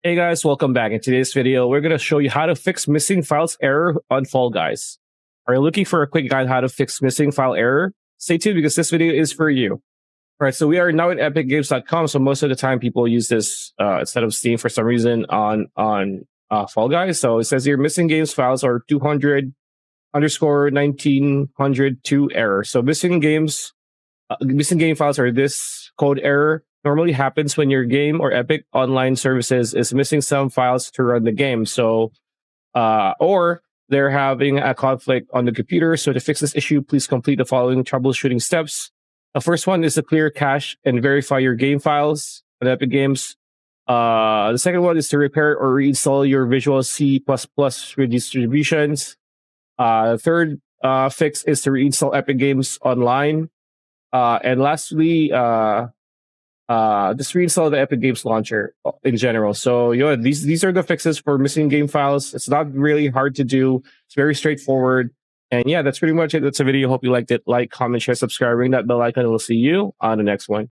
Hey guys, welcome back. In today's video, we're going to show you how to fix missing files error on Fall Guys. Are you looking for a quick guide how to fix missing file error? Stay tuned because this video is for you. All right, so we are now at epicgames.com. So most of the time people use this instead of Steam for some reason on Fall Guys. So it says here missing games files are 200 underscore 1902 error. So missing game files are this code error. Normally happens when your game or Epic online services is missing some files to run the game. So, or they're having a conflict on the computer. So to fix this issue, please complete the following troubleshooting steps. The first one is to clear cache and verify your game files on Epic Games. The second one is to repair or reinstall your Visual C++ redistributions. The third fix is to reinstall Epic Games Online. And lastly, just reinstall the Epic Games launcher in general. So these are the fixes for missing game files. It's not really hard to do. It's very straightforward. And yeah, that's pretty much it. That's a video. Hope you liked it. Like, comment, share, subscribe, ring that bell icon, and we'll see you on the next one.